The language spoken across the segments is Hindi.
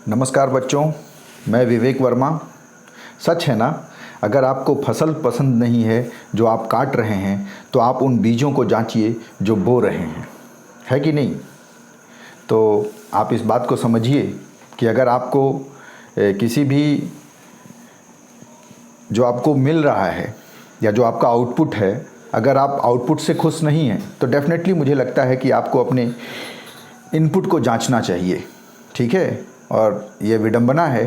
नमस्कार बच्चों, मैं विवेक वर्मा। सच है ना, अगर आपको फसल पसंद नहीं है जो आप काट रहे हैं तो आप उन बीजों को जांचिए जो बो रहे हैं, है कि नहीं। तो आप इस बात को समझिए कि अगर आपको किसी भी जो आपको मिल रहा है या जो आपका आउटपुट है, अगर आप आउटपुट से खुश नहीं हैं तो डेफिनेटली मुझे लगता है कि आपको अपने इनपुट को जांचना चाहिए, ठीक है। और ये विडंबना है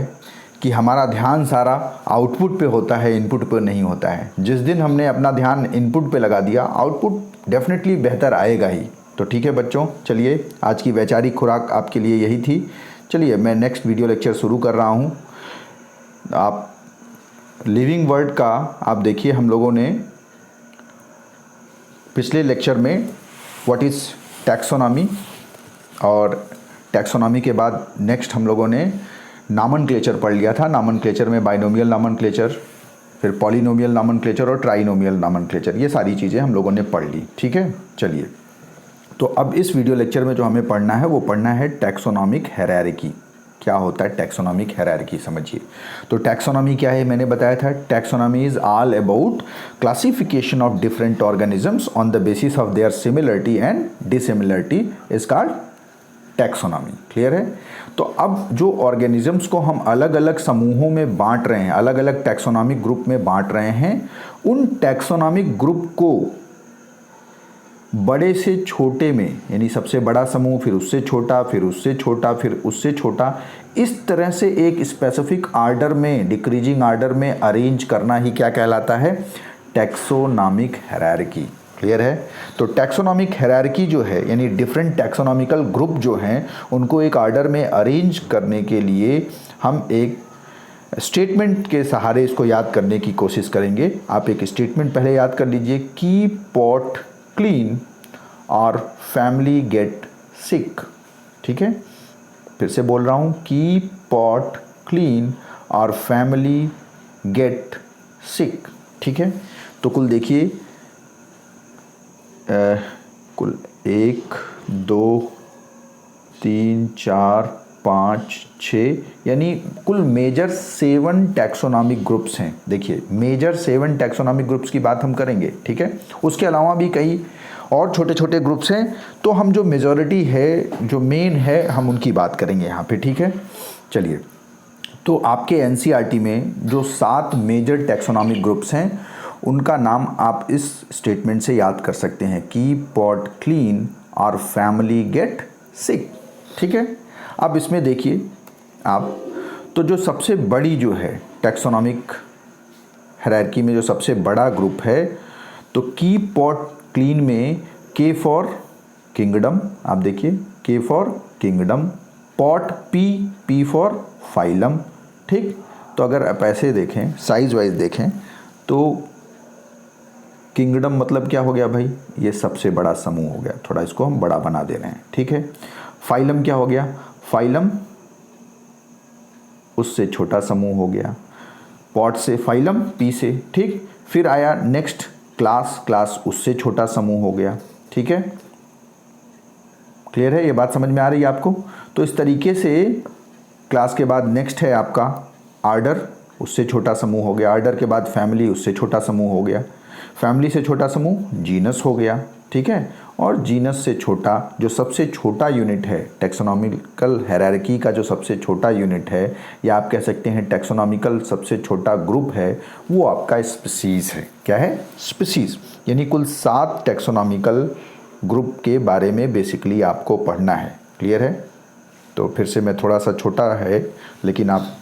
कि हमारा ध्यान सारा आउटपुट पे होता है, इनपुट पे नहीं होता है। जिस दिन हमने अपना ध्यान इनपुट पे लगा दिया, आउटपुट डेफिनेटली बेहतर आएगा ही। तो ठीक है बच्चों, चलिए आज की वैचारिक खुराक आपके लिए यही थी। चलिए मैं नेक्स्ट वीडियो लेक्चर शुरू कर रहा हूँ। आप लिविंग वर्ड का आप देखिए, हम लोगों ने पिछले लेक्चर में व्हाट इज़ टैक्सोनॉमी, और टैक्सोनॉमी के बाद नेक्स्ट हम लोगों ने नॉमेनक्लेचर पढ़ लिया था। नॉमेनक्लेचर में बाइनोमियल नॉमेनक्लेचर, फिर पॉलिनोमियल नॉमेनक्लेचर और ट्राइनोमियल नॉमेनक्लेचर, ये सारी चीज़ें हम लोगों ने पढ़ ली, ठीक है। चलिए, तो अब इस वीडियो लेक्चर में जो हमें पढ़ना है वो पढ़ना है टैक्सोनॉमिक हायरार्की। क्या होता है टैक्सोनॉमिक हायरार्की, समझिए। तो टैक्सोनॉमी क्या है, मैंने बताया था। Taxonomy is all about classification of different organisms on the basis of their similarity and dissimilarity is called taxonomy. Clear है। तो अब जो ऑर्गेनिजम्स को हम अलग अलग समूहों में बांट रहे हैं, अलग अलग टैक्सोनॉमिक ग्रुप में बांट रहे हैं, उन टैक्सोनॉमिक ग्रुप को बड़े से छोटे में, यानी सबसे बड़ा समूह, फिर उससे छोटा, फिर उससे छोटा, फिर उससे छोटा, इस तरह से एक स्पेसिफिक आर्डर में, डिक्रीजिंग आर्डर में अरेंज करना ही क्या कहलाता है, टैक्सोनॉमिक हायरार्की। क्लियर है। तो टैक्सोनॉमिक हायरार्की जो है, यानी डिफरेंट टैक्सोनॉमिकल ग्रुप जो हैं उनको एक आर्डर में अरेंज करने के लिए हम एक स्टेटमेंट के सहारे इसको याद करने की कोशिश करेंगे। आप एक स्टेटमेंट पहले याद कर लीजिए, कीप पॉट क्लीन और फैमिली गेट सिक। ठीक है, फिर से बोल रहा हूँ, कीप पॉट क्लीन और फैमिली गेट सिक। ठीक है, तो कुल देखिए, कुल 1 2 3 4 5 6, यानी कुल मेजर 7 टैक्सोनॉमिक ग्रुप्स हैं। देखिए, मेजर 7 टैक्सोनॉमिक ग्रुप्स की बात हम करेंगे, ठीक है। उसके अलावा भी कई और छोटे छोटे ग्रुप्स हैं, तो हम जो मेजॉरिटी है, जो मेन है, हम उनकी बात करेंगे यहाँ पे, ठीक है। चलिए, तो आपके एनसीईआरटी में जो 7 मेजर टैक्सोनॉमिक ग्रुप्स हैं उनका नाम आप इस स्टेटमेंट से याद कर सकते हैं, कीप पॉट क्लीन और फैमिली गेट सिक। ठीक है, अब इसमें देखिए आप, तो जो सबसे बड़ी जो है टैक्सोनॉमिक हायरार्की में जो सबसे बड़ा ग्रुप है, तो कीप पॉट क्लीन में के फॉर किंगडम, आप देखिए के for kingdom, pot P for phylum. ठीक, तो अगर आप ऐसे देखें, साइज वाइज देखें, तो किंगडम मतलब क्या हो गया भाई, ये सबसे बड़ा समूह हो गया, थोड़ा इसको हम बड़ा बना दे रहे हैं, ठीक है। फाइलम क्या हो गया, फाइलम उससे छोटा समूह हो गया, पॉट से फाइलम, पी से, ठीक। फिर आया नेक्स्ट क्लास, क्लास उससे छोटा समूह हो गया, ठीक है। क्लियर है, ये बात समझ में आ रही है आपको। तो इस तरीके से क्लास के बाद नेक्स्ट है आपका आर्डर, उससे छोटा समूह हो गया, आर्डर के बाद फैमिली, उससे छोटा समूह हो गया, फैमिली से छोटा समूह जीनस हो गया, ठीक है। और जीनस से छोटा, जो सबसे छोटा यूनिट है टैक्सोनॉमिकल हायरार्की का, जो सबसे छोटा यूनिट है, या आप कह सकते हैं टैक्सोनॉमिकल सबसे छोटा ग्रुप है, वो आपका स्पीसीज़ है। क्या है, स्पीसीज़। यानी कुल 7 टैक्सोनॉमिकल ग्रुप के बारे में बेसिकली आपको पढ़ना है। क्लियर है। तो फिर से मैं, थोड़ा सा छोटा है लेकिन आप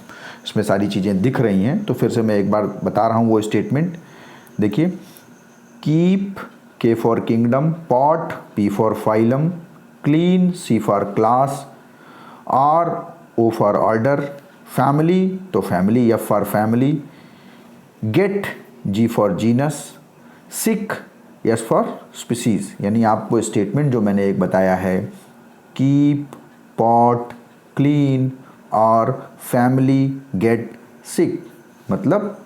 इसमें सारी चीज़ें दिख रही हैं, तो फिर से मैं एक बार बता रहा हूँ वो स्टेटमेंट। देखिए, keep K for kingdom, pot P for phylum, clean C for class, or O for order, family तो family F for family, get G for genus, sick S for species. यानी आपको स्टेटमेंट जो मैंने एक बताया है, कीप पॉट क्लीन और फैमिली गेट सिक, मतलब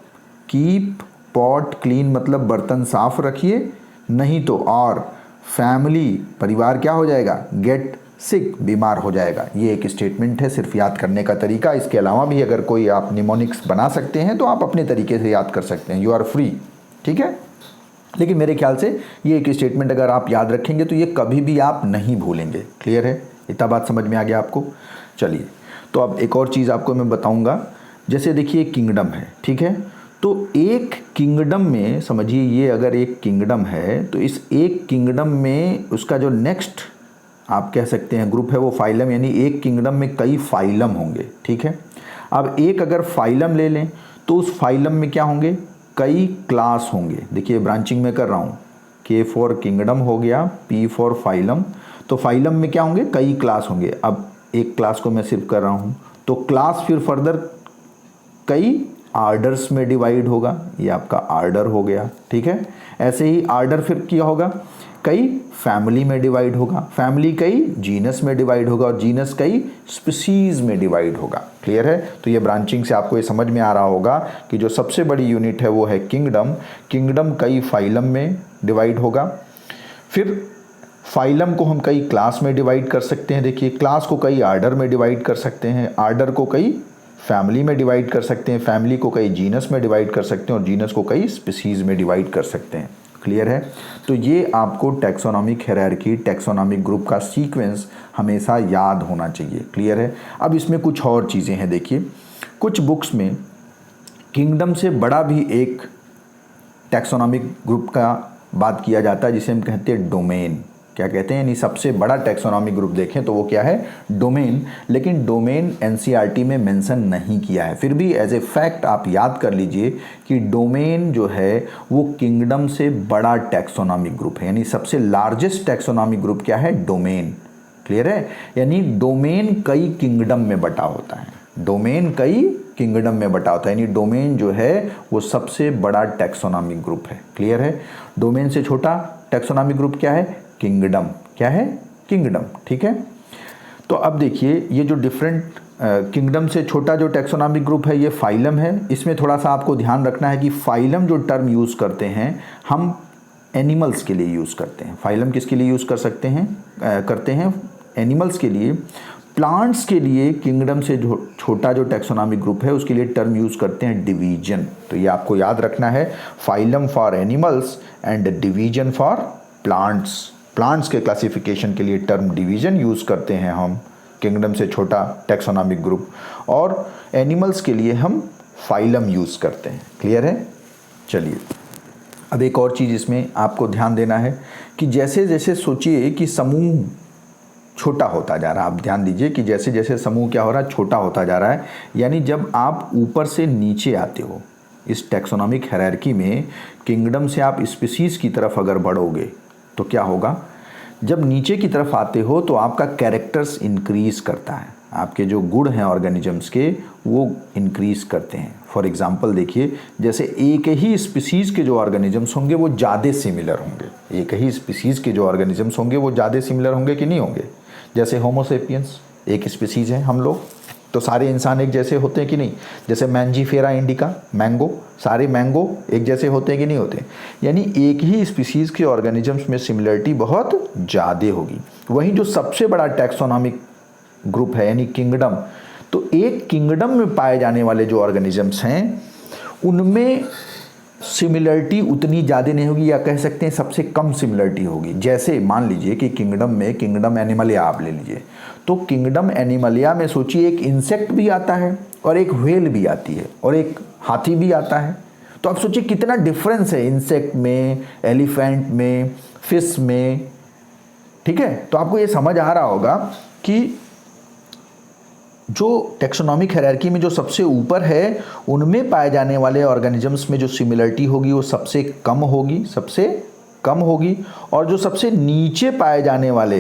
कीप पॉट क्लीन मतलब बर्तन साफ रखिए, नहीं तो और फैमिली परिवार क्या हो जाएगा, गेट सिक, बीमार हो जाएगा। ये एक स्टेटमेंट है, सिर्फ याद करने का तरीका। इसके अलावा भी अगर कोई आप निमोनिक्स बना सकते हैं तो आप अपने तरीके से याद कर सकते हैं, यू आर फ्री, ठीक है। लेकिन मेरे ख्याल से ये एक स्टेटमेंट अगर आप याद रखेंगे तो ये कभी भी आप नहीं भूलेंगे। क्लियर है, इतना बात समझ में आ गया आपको। चलिए, तो अब एक और चीज़ आपको मैं बताऊंगा। जैसे देखिए किंगडम है, ठीक है, तो एक किंगडम में समझिए, ये अगर एक किंगडम है तो इस एक किंगडम में उसका जो नेक्स्ट आप कह सकते हैं ग्रुप है वो फाइलम, यानी एक किंगडम में कई फाइलम होंगे, ठीक है। अब एक अगर फाइलम ले लें तो उस फाइलम में क्या होंगे, कई क्लास होंगे। देखिए ब्रांचिंग में कर रहा हूँ, K फॉर किंगडम हो गया, P फॉर फाइलम, तो फाइलम में क्या होंगे, कई क्लास होंगे। अब एक क्लास को मैं सिर्फ कर रहा हूँ तो क्लास फिर फर्दर कई आर्डर्स में डिवाइड होगा, ये आपका आर्डर हो गया, ठीक है। ऐसे ही आर्डर फिर क्या होगा, कई फैमिली में डिवाइड होगा, फैमिली कई जीनस में डिवाइड होगा और जीनस कई स्पीसीज में डिवाइड होगा। क्लियर है, तो ये ब्रांचिंग से आपको ये समझ में आ रहा होगा कि जो सबसे बड़ी यूनिट है वो है किंगडम। किंगडम कई फाइलम में डिवाइड होगा, फिर फाइलम को हम कई क्लास में डिवाइड कर सकते हैं। देखिए क्लास को कई आर्डर में डिवाइड कर सकते हैं, आर्डर को कई फैमिली में डिवाइड कर सकते हैं, फैमिली को कई जीनस में डिवाइड कर सकते हैं और जीनस को कई स्पीसीज में डिवाइड कर सकते हैं। क्लियर है, तो ये आपको टैक्सोनॉमिक हायरार्की, टैक्सोनॉमिक ग्रुप का सीक्वेंस हमेशा याद होना चाहिए। क्लियर है, अब इसमें कुछ और चीज़ें हैं। देखिए कुछ बुक्स में किंगडम से बड़ा भी एक टैक्सोनॉमिक ग्रुप का बात किया जाता है जिसे हम कहते हैं डोमेन। क्या कहते हैं, यानी सबसे बड़ा टैक्सोनॉमिक ग्रुप देखें तो वो क्या है, डोमेन। लेकिन डोमेन एनसीईआरटी में मेंशन नहीं किया है, फिर भी एज ए फैक्ट आप याद कर लीजिए कि डोमेन जो है वो किंगडम से बड़ा टैक्सोनॉमिक ग्रुप है, यानी सबसे लार्जेस्ट टैक्सोनॉमिक ग्रुप क्या है, डोमेन। क्लियर है, यानी डोमेन कई किंगडम में बटा होता है, डोमेन कई किंगडम में बटा होता है, यानी डोमेन जो है वो सबसे बड़ा टैक्सोनॉमिक ग्रुप है। क्लियर है, डोमेन से छोटा टैक्सोनॉमिक ग्रुप क्या है, किंगडम। क्या है, किंगडम, ठीक है। तो अब देखिए ये जो डिफरेंट किंगडम से छोटा जो टैक्सोनॉमिक ग्रुप है ये फाइलम है। इसमें थोड़ा सा आपको ध्यान रखना है कि फाइलम जो टर्म यूज़ करते हैं हम एनिमल्स के लिए यूज़ करते हैं। फाइलम किसके लिए यूज़ कर सकते हैं, करते हैं एनिमल्स के लिए। प्लांट्स के लिए किंगडम से छोटा जो टैक्सोनॉमिक ग्रुप है उसके लिए टर्म यूज़ करते हैं डिवीजन। तो ये आपको याद रखना है, phylum for animals and division for plants. Plants के क्लासिफिकेशन के लिए टर्म डिवीजन यूज़ करते हैं हम, किंगडम से छोटा टैक्सोनॉमिक ग्रुप, और एनिमल्स के लिए हम फाइलम यूज़ करते हैं। क्लियर है, चलिए अब एक और चीज़ इसमें आपको ध्यान देना है कि जैसे जैसे सोचिए कि समूह छोटा होता जा रहा है, आप ध्यान दीजिए कि जैसे जैसे समूह क्या हो रहा है, छोटा होता जा रहा है। यानी जब आप ऊपर से नीचे आते हो इस टैक्सोनॉमिक हायरार्की में, किंगडम से आप स्पीसीज की तरफ अगर बढ़ोगे तो क्या होगा, जब नीचे की तरफ आते हो तो आपका कैरेक्टर्स इंक्रीज़ करता है, आपके जो गुण हैं ऑर्गेनिजम्स के वो इंक्रीज़ करते हैं। फॉर एग्जांपल देखिए, जैसे एक ही स्पीसीज़ के जो ऑर्गेनिजम्स होंगे वो ज़्यादा सिमिलर होंगे, एक ही स्पीसीज़ के जो ऑर्गेनिजम्स होंगे वो ज़्यादा सिमिलर होंगे कि नहीं होंगे। जैसे होमो सेपियंस एक स्पीसीज़ है हम लोग, तो सारे इंसान एक जैसे होते हैं कि नहीं। जैसे मैंजीफेरा इंडिका, मैंगो, सारे मैंगो एक जैसे होते हैं कि नहीं होते। यानी एक ही स्पीसीज़ के ऑर्गेनिजम्स में सिमिलरिटी बहुत ज़्यादा होगी। वहीं जो सबसे बड़ा टैक्सोनॉमिक ग्रुप है यानी किंगडम, तो एक किंगडम में पाए जाने वाले जो ऑर्गेनिजम्स हैं उनमें सिमिलरिटी उतनी ज़्यादा नहीं होगी, या कह सकते हैं सबसे कम सिमिलरिटी होगी। जैसे मान लीजिए कि किंगडम में, किंगडम एनिमलिया आप ले लीजिए, तो किंगडम एनिमलिया में सोचिए एक इंसेक्ट भी आता है और एक व्हेल भी आती है और एक हाथी भी आता है। तो आप सोचिए कितना डिफरेंस है इंसेक्ट में, एलिफेंट में, फिश में, ठीक है। तो आपको ये समझ आ रहा होगा कि जो टैक्सोनॉमिक हायरार्की में जो सबसे ऊपर है उनमें पाए जाने वाले ऑर्गेनिजम्स में जो सिमिलरिटी होगी वो सबसे कम होगी, सबसे कम होगी, और जो सबसे नीचे पाए जाने वाले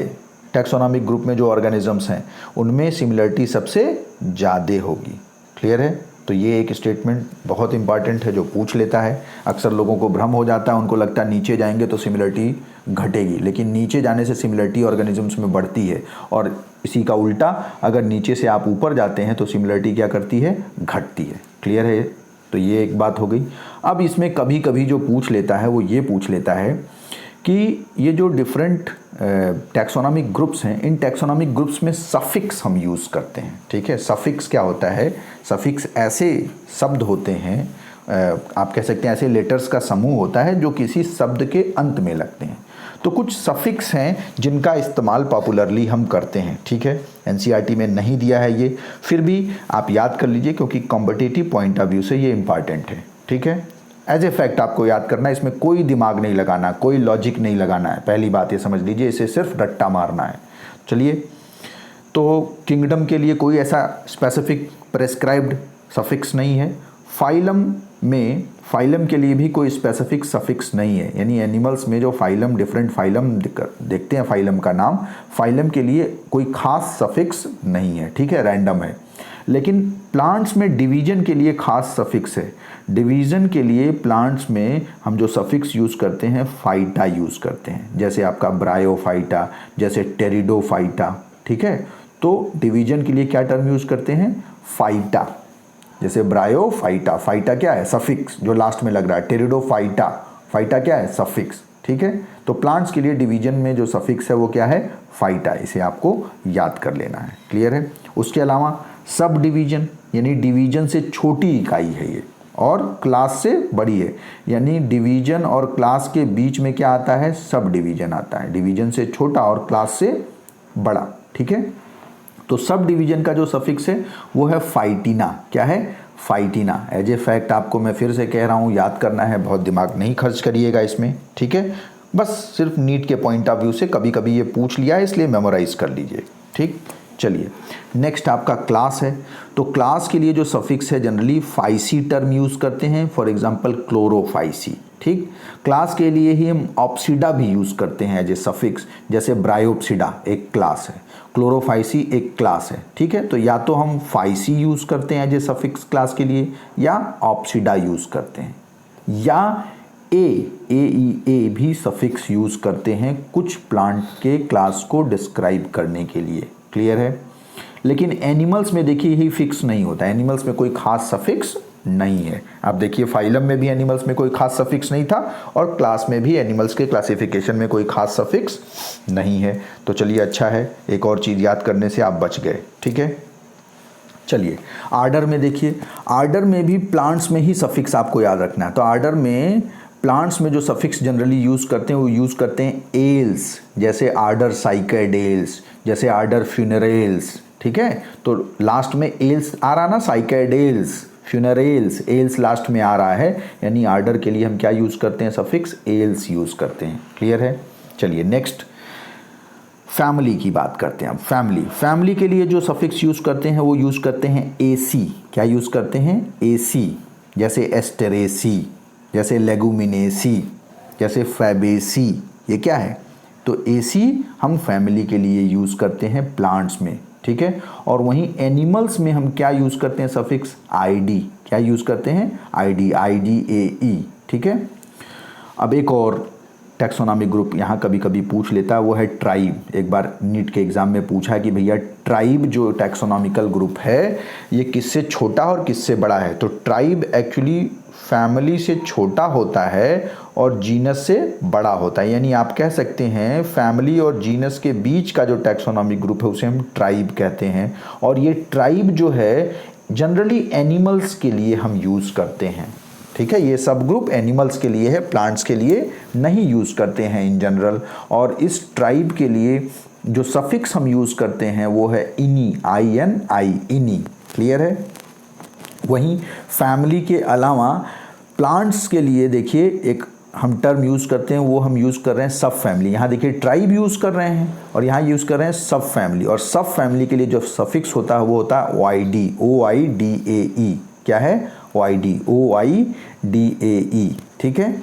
टैक्सोनॉमिक ग्रुप में जो ऑर्गेनिजम्स हैं उनमें सिमिलरिटी सबसे ज़्यादा होगी। क्लियर है, तो ये एक स्टेटमेंट बहुत इंपॉर्टेंट है जो पूछ लेता है। अक्सर लोगों को भ्रम हो जाता है, उनको लगता है नीचे जाएंगे तो सिमिलरिटी घटेगी, लेकिन नीचे जाने से सिमिलरिटी ऑर्गेनिजम्स में बढ़ती है, और इसी का उल्टा अगर नीचे से आप ऊपर जाते हैं तो सिमिलरिटी क्या करती है, घटती है। क्लियर है, तो ये एक बात हो गई। अब इसमें कभी कभी जो पूछ लेता है वो ये पूछ लेता है कि ये जो डिफरेंट टैक्सोनॉमिक ग्रुप्स हैं, इन टैक्सोनॉमिक ग्रुप्स में सफिक्स हम यूज़ करते हैं। ठीक है, सफिक्स क्या होता है? सफिक्स ऐसे शब्द होते हैं, आप कह सकते हैं ऐसे लेटर्स का समूह होता है जो किसी शब्द के अंत में लगते हैं। तो कुछ सफिक्स हैं जिनका इस्तेमाल पॉपुलरली हम करते हैं। ठीक है, एनसीईआरटी में नहीं दिया है ये, फिर भी आप याद कर लीजिए क्योंकि कॉम्पिटिटिव पॉइंट ऑफ व्यू से ये इंपॉर्टेंट है। ठीक है, एज ए फैक्ट आपको याद करना है, इसमें कोई दिमाग नहीं लगाना, कोई लॉजिक नहीं लगाना है। पहली बात ये समझ लीजिए, इसे सिर्फ रट्टा मारना है। चलिए, तो किंगडम के लिए कोई ऐसा स्पेसिफिक प्रेस्क्राइब्ड सफिक्स नहीं है। फाइलम के लिए भी कोई स्पेसिफिक सफिक्स नहीं है, यानी एनिमल्स में जो फाइलम, डिफरेंट फाइलम देखते हैं फाइलम का नाम, फाइलम के लिए कोई खास सफिक्स नहीं है। ठीक है, रैंडम है। लेकिन प्लांट्स में डिवीजन के लिए खास सफिक्स है। डिवीजन के लिए प्लांट्स में हम जो सफिक्स यूज़ करते हैं फाइटा यूज़ करते हैं, जैसे आपका ब्रायोफाइटा, जैसे टेरिडोफाइटा। ठीक है, तो डिवीजन के लिए क्या टर्म यूज़ करते हैं? फाइटा। जैसे ब्रायोफाइटा, फाइटा क्या है? सफिक्स जो लास्ट में लग रहा है। टेरिडोफाइटा, फाइटा क्या है? सफिक्स। ठीक है, तो प्लांट्स के लिए डिवीजन में जो सफिक्स है वो क्या है? फाइटा। इसे आपको याद कर लेना है। क्लियर है? उसके अलावा सब डिवीजन, यानी डिवीजन से छोटी इकाई है ये, और क्लास से बड़ी है, यानी डिवीजन और क्लास के बीच में क्या आता है? सब डिवीजन आता है। डिवीजन से छोटा और क्लास से बड़ा। ठीक है, तो सब डिवीजन का जो सफिक्स है वो है फाइटिना। क्या है? फाइटिना। एज ए फैक्ट आपको मैं फिर से कह रहा हूँ, याद करना है, बहुत दिमाग नहीं खर्च करिएगा इसमें। ठीक है, बस सिर्फ नीट के पॉइंट ऑफ व्यू से कभी कभी ये पूछ लिया है, इसलिए मेमोराइज कर लीजिए। ठीक, चलिए नेक्स्ट आपका क्लास है। तो क्लास के लिए जो सफिक्स है जनरली फाइसी टर्म यूज़ करते हैं, फॉर एग्जांपल क्लोरोफाइसी। ठीक, क्लास के लिए ही हम ऑप्सिडा भी यूज़ करते हैं एज ए सफिक्स, जैसे ब्रायोप्सिडा एक क्लास है, क्लोरोफाइसी एक क्लास है। ठीक है, तो या तो हम फाइसी यूज़ करते हैं एज ए सफिक्स क्लास के लिए, या ऑप्सिडा यूज़ करते हैं, या ए भी सफिक्स यूज़ करते हैं कुछ प्लांट के क्लास को डिस्क्राइब करने के लिए। क्लियर है? लेकिन एनिमल्स में देखिए यही फिक्स नहीं होता, एनिमल्स में कोई खास सफिक्स नहीं है। आप देखिए फाइलम में भी एनिमल्स में कोई खास सफिक्स नहीं था, और क्लास में भी एनिमल्स के क्लासिफिकेशन में कोई खास सफिक्स नहीं है। तो चलिए अच्छा है, एक और चीज़ याद करने से आप बच गए। ठीक है, चलिए आर्डर में देखिए, आर्डर में भी प्लांट्स में ही सफिक्स आपको याद रखना है। तो आर्डर में प्लांट्स में जो सफिक्स जनरली यूज़ करते हैं वो यूज़ करते हैं एल्स, जैसे आर्डर साइकेडेल्स, जैसे आर्डर फ्यूनरेल्स। ठीक है, तो लास्ट में एल्स आ रहा ना, साइकेडेल्स, फ्यूनरेल्स, एल्स लास्ट में आ रहा है, यानी आर्डर के लिए हम क्या यूज़ करते हैं? सफिक्स एल्स यूज़ करते हैं। क्लियर है? चलिए नेक्स्ट फैमिली की बात करते हैं। अब फैमिली के लिए जो सफिक्स यूज़ करते हैं वो यूज़ करते हैं एसी। क्या यूज़ करते हैं? एसी, जैसे एस्टेरेसी, जैसे लेगुमिनेसी, जैसे फैबेसी। ये क्या है? तो एसी हम फैमिली के लिए यूज़ करते हैं प्लांट्स में। ठीक है, और वहीं एनिमल्स में हम क्या यूज़ करते हैं? Suffix ID. क्या यूज़ करते हैं? ID, IDAE। ठीक है, अब एक और टैक्सोनॉमिक ग्रुप यहाँ कभी कभी पूछ लेता है, वो है ट्राइब। एक बार नीट के एग्ज़ाम में पूछा कि भैया ट्राइब जो टैक्सोनॉमिकल ग्रुप है ये किससे छोटा और किससे बड़ा है? तो ट्राइब एक्चुअली फैमिली से छोटा होता है और जीनस से बड़ा होता है, यानी आप कह सकते हैं फैमिली और जीनस के बीच का जो टैक्सोनॉमिक ग्रुप है उसे हम ट्राइब कहते हैं। और ये ट्राइब जो है जनरली एनिमल्स के लिए हम यूज़ करते हैं। ठीक है, ये सब ग्रुप एनिमल्स के लिए है, प्लांट्स के लिए नहीं यूज़ करते हैं इन जनरल। और इस ट्राइब के लिए जो सफिक्स हम यूज़ करते हैं वो है इनी, INI, इनी। क्लियर है? वहीं फैमिली के अलावा प्लांट्स के लिए देखिए एक हम टर्म यूज़ करते हैं, वो हम यूज़ कर रहे हैं सब फैमिली। यहाँ देखिए ट्राइब यूज़ कर रहे हैं और यहाँ यूज़ कर रहे हैं सब फैमिली। और सब फैमिली के लिए जो सफिक्स होता है वो होता है OID, OIDAE। क्या है? OID, OIDAE। ठीक है,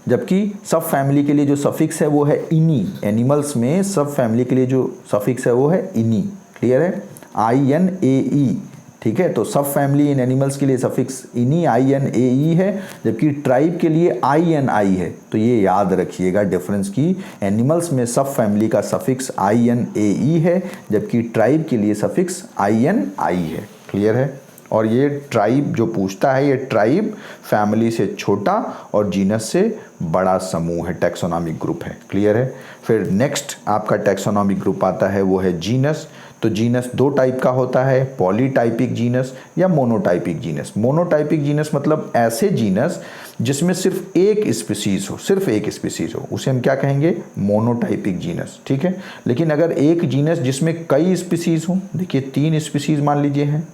जबकि सब फैमिली के लिए जो सफिक्स है वो है इनी। एनिमल्स में सब फैमिली के लिए जो सफिक्स है वो है इनी। क्लियर है? INAE। ठीक है, तो सब फैमिली इन एनिमल्स के लिए सफिक्स इनी, INAE है, जबकि ट्राइब के लिए INI है। तो ये याद रखिएगा डिफरेंस की, एनिमल्स में सब फैमिली का सफिक्स INAE है, जबकि ट्राइब के लिए सफिक्स INI है। क्लियर है? और ये ट्राइब जो पूछता है, ये ट्राइब फैमिली से छोटा और जीनस से बड़ा समूह है, टैक्सोनॉमिक ग्रुप है। क्लियर है। फिर नेक्स्ट आपका टैक्सोनॉमिक ग्रुप आता है, वो है जीनस। तो जीनस दो टाइप का होता है, पॉलीटाइपिक जीनस या मोनोटाइपिक जीनस। मोनोटाइपिक जीनस मतलब ऐसे जीनस जिसमें सिर्फ एक स्पीसीज हो, सिर्फ एक स्पीसीज हो, उसे हम क्या कहेंगे, मोनोटाइपिक जीनस। ठीक है। लेकिन अगर एक जीनस जिसमें कई स्पीसीज हो, देखिए 3 स्पीसीज मान लीजिए हैं,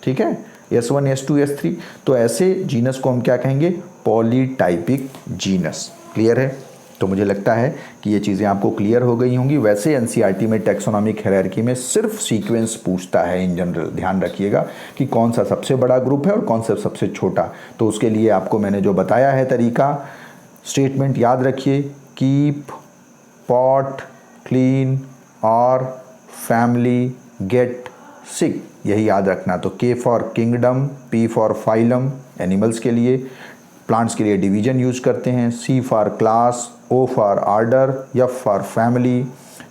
ठीक है, S1 S2 S3, तो ऐसे जीनस को हम क्या कहेंगे, पॉलीटाइपिक जीनस। क्लियर है। तो मुझे लगता है कि ये चीज़ें आपको क्लियर हो गई होंगी। वैसे एनसीईआरटी में टैक्सोनॉमिक हायरार्की में सिर्फ सीक्वेंस पूछता है इन जनरल, ध्यान रखिएगा कि कौन सा सबसे बड़ा ग्रुप है और कौन सा सबसे छोटा। तो उसके लिए आपको मैंने जो बताया है तरीका, स्टेटमेंट याद रखिए, कीप, पॉट, क्लीन और फैमिली, गेट, सिक, यही याद रखना। तो K for kingdom, P for phylum animals के लिए, प्लांट्स के लिए डिवीजन यूज करते हैं, C for class, O for order, F for family,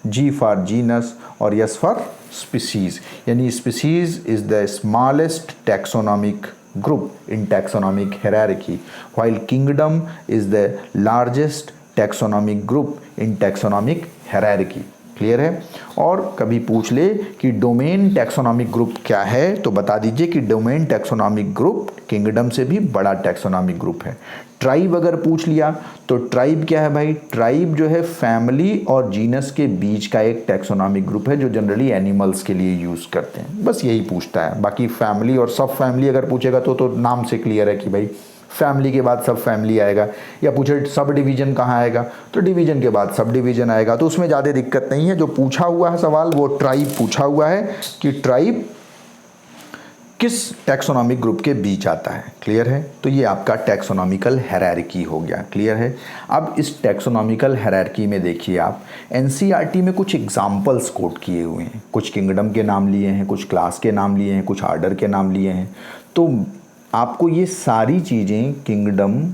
G for genus और S फॉर स्पीसीज। यानी species is the smallest taxonomic group in taxonomic hierarchy, while kingdom is the largest taxonomic group in taxonomic hierarchy। Clear है। और कभी पूछ ले कि डोमेन टैक्सोनॉमिक ग्रुप क्या है, तो बता दीजिए कि डोमेन टैक्सोनॉमिक ग्रुप किंगडम से भी बड़ा टैक्सोनॉमिक ग्रुप है। ट्राइब अगर पूछ लिया तो ट्राइब क्या है भाई, ट्राइब जो है फैमिली और जीनस के बीच का एक टैक्सोनॉमिक ग्रुप है जो जनरली एनिमल्स के लिए यूज़ करते हैं, बस यही पूछता है। बाकी फैमिली और सब फैमिली अगर पूछेगा तो नाम से क्लियर है कि भाई फैमिली के बाद सब फैमिली आएगा, या पूछे सब डिवीजन कहाँ आएगा तो डिवीजन के बाद सब डिवीजन आएगा, तो उसमें ज़्यादा दिक्कत नहीं है। जो पूछा हुआ है सवाल वो ट्राइब पूछा हुआ है कि ट्राइब किस टैक्सोनॉमिक ग्रुप के बीच आता है। क्लियर है। तो ये आपका टैक्सोनॉमिकल हायरार्की हो गया। क्लियर है। अब इस टैक्सोनॉमिकल हायरार्की में देखिए आप एनसीईआरटी में कुछ एग्जाम्पल्स कोट किए हुए हैं, कुछ किंगडम के नाम लिए हैं, कुछ क्लास के नाम लिए हैं, कुछ आर्डर के नाम लिए हैं। तो आपको ये सारी चीज़ें kingdom,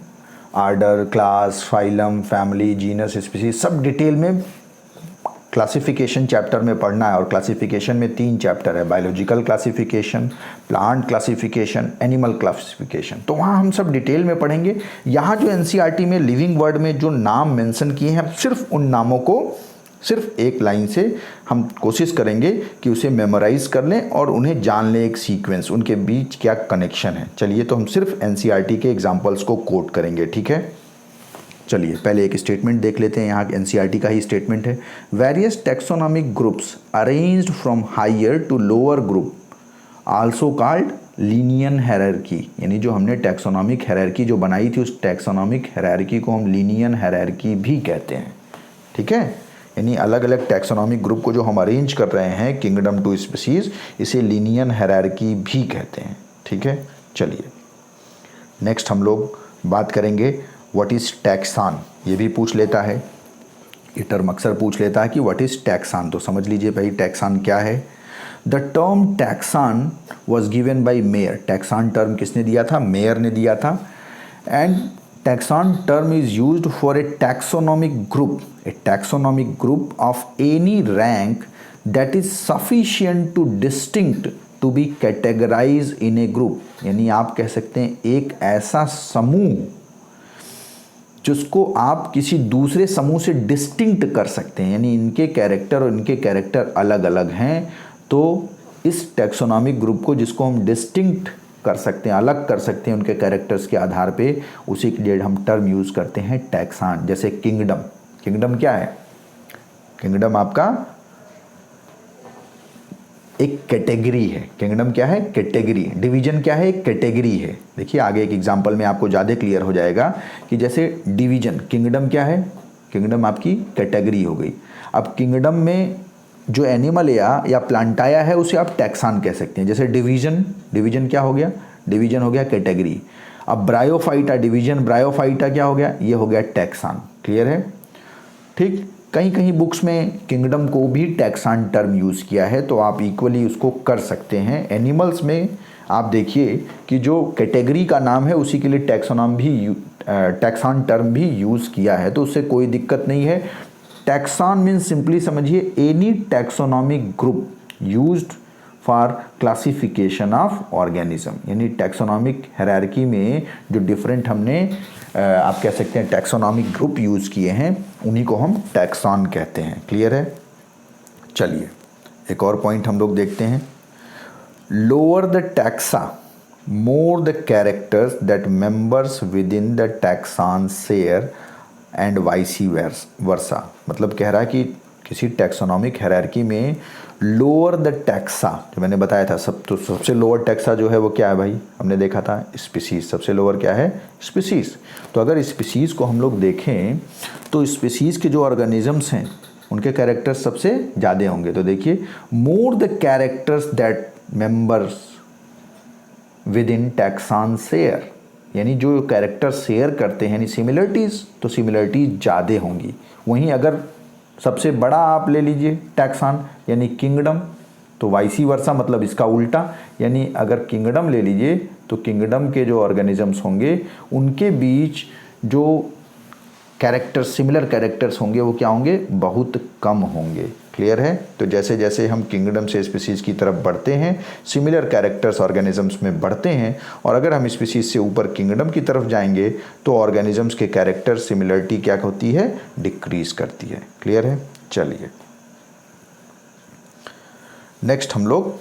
order, class, phylum, family, genus, species सब डिटेल में क्लासिफिकेशन चैप्टर में पढ़ना है। और क्लासिफिकेशन में 3 चैप्टर है, biological classification, plant classification, animal classification. तो वहाँ हम सब डिटेल में पढ़ेंगे। यहाँ जो एनसीईआरटी में लिविंग वर्ड में जो नाम मेंशन किए हैं, सिर्फ उन नामों को सिर्फ एक लाइन से हम कोशिश करेंगे कि उसे मेमोराइज कर लें और उन्हें जान लें, एक सीक्वेंस, उनके बीच क्या कनेक्शन है। चलिए, तो हम सिर्फ एनसीईआरटी के एग्जाम्पल्स को कोट करेंगे। ठीक है। चलिए पहले एक स्टेटमेंट देख लेते हैं, यहाँ एनसीईआरटी का ही स्टेटमेंट है। Various taxonomic groups arranged from higher to lower group also called Linnaean hierarchy. यानी जो हमने टैक्सोनॉमिक हायरार्की जो बनाई थी, उस टैक्सोनॉमिक हायरार्की को हम लीनियन हायरार्की भी कहते हैं। ठीक है। यानी अलग अलग टैक्सोनॉमिक ग्रुप को जो हम अरेंज कर रहे हैं किंगडम टू स्पीसीज, इसे लीनियन हायरार्की भी कहते हैं। ठीक है। चलिए नेक्स्ट हम लोग बात करेंगे व्हाट इज़ टैक्सान। ये भी पूछ लेता है, ये टर्म अक्सर पूछ लेता है कि व्हाट इज़ टैक्सान। तो समझ लीजिए भाई टैक्सान क्या है। The term taxon was given by Mayr. Taxon term किसने दिया था, मेयर ने दिया था। And taxon term is used for a taxonomic group of any rank that is sufficient to distinct to be categorized in a group। यानी आप कह सकते हैं एक ऐसा समूह जिसको आप किसी दूसरे समूह से डिस्टिंक्ट कर सकते हैं, यानी इनके कैरेक्टर और इनके कैरेक्टर अलग अलग हैं। तो इस टैक्सोनॉमिक ग्रुप को जिसको हम डिस्टिंक्ट कर सकते हैं, अलग कर सकते हैं उनके कैरेक्टर्स के आधार पे, उसी के लिए हम टर्म यूज़ करते हैं टैक्सान। जैसे किंगडम, किंगडम क्या है, किंगडम आपका एक कैटेगरी है। किंगडम क्या है, कैटेगरी। डिवीजन क्या है, एक कैटेगरी है। देखिए आगे एक एग्जांपल में आपको ज़्यादा क्लियर हो जाएगा कि जैसे डिवीजन, किंगडम क्या है, किंगडम आपकी कैटेगरी हो गई। अब किंगडम में जो एनिमल या प्लांटाया है उसे आप टैक्सान कह सकते हैं। जैसे डिवीजन, डिवीजन क्या हो गया, डिवीजन हो गया कैटेगरी। अब ब्रायोफाइटा, डिवीजन ब्रायोफाइटा क्या हो गया, ये हो गया टैक्सान। क्लियर है। ठीक। कहीं कहीं बुक्स में किंगडम को भी टैक्सान टर्म यूज़ किया है, तो आप इक्वली उसको कर सकते हैं। एनिमल्स में आप देखिए कि जो कैटेगरी का नाम है उसी के लिए टैक्सान टर्म भी यूज़ किया है, तो उससे कोई दिक्कत नहीं है। टैक्सान मीन्स सिंपली समझिए any taxonomic group used for classification of organism, यानी टैक्सोनॉमिक हायरार्की में जो डिफरेंट हमने आप कह सकते हैं टैक्सोनॉमिक ग्रुप यूज़ किए हैं, उन्हीं को हम टैक्सॉन कहते हैं। क्लियर है? चलिए एक और पॉइंट हम लोग देखते हैं। Lower the taxa more the characters that members within the taxon share and vice versa. मतलब कह रहा है कि किसी टैक्सोनॉमिक हायरार्की में लोअर द टैक्सा, जो मैंने बताया था सबसे लोअर टैक्सा जो है वो क्या है भाई, हमने देखा था स्पीसीज। सबसे लोअर क्या है? स्पीसीज। तो अगर स्पीसीज को हम लोग देखें तो स्पीसीज के जो ऑर्गेनिजम्स हैं उनके कैरेक्टर्स सबसे ज़्यादा होंगे। तो देखिए, मोर the characters that members with in taxon share, यानी जो कैरेक्टर शेयर करते हैं, यानी सिमिलरिटीज़, तो सिमिलरिटीज ज़्यादा होंगी। वहीं अगर सबसे बड़ा आप ले लीजिए टैक्सॉन यानी किंगडम, तो वाइसी वर्सा मतलब इसका उल्टा, यानी अगर किंगडम ले लीजिए तो किंगडम के जो ऑर्गेनिजम्स होंगे उनके बीच जो कैरेक्टर्स, सिमिलर कैरेक्टर्स होंगे वो क्या होंगे? बहुत कम होंगे। क्लियर है? तो जैसे जैसे हम किंगडम से स्पीसीज की तरफ बढ़ते हैं, सिमिलर कैरेक्टर्स ऑर्गेनिजम्स में बढ़ते हैं, और अगर हम स्पीसीज से ऊपर किंगडम की तरफ जाएंगे तो ऑर्गेनिजम्स के कैरेक्टर सिमिलरिटी क्या होती है? डिक्रीज करती है। क्लियर है? चलिए नेक्स्ट हम लोग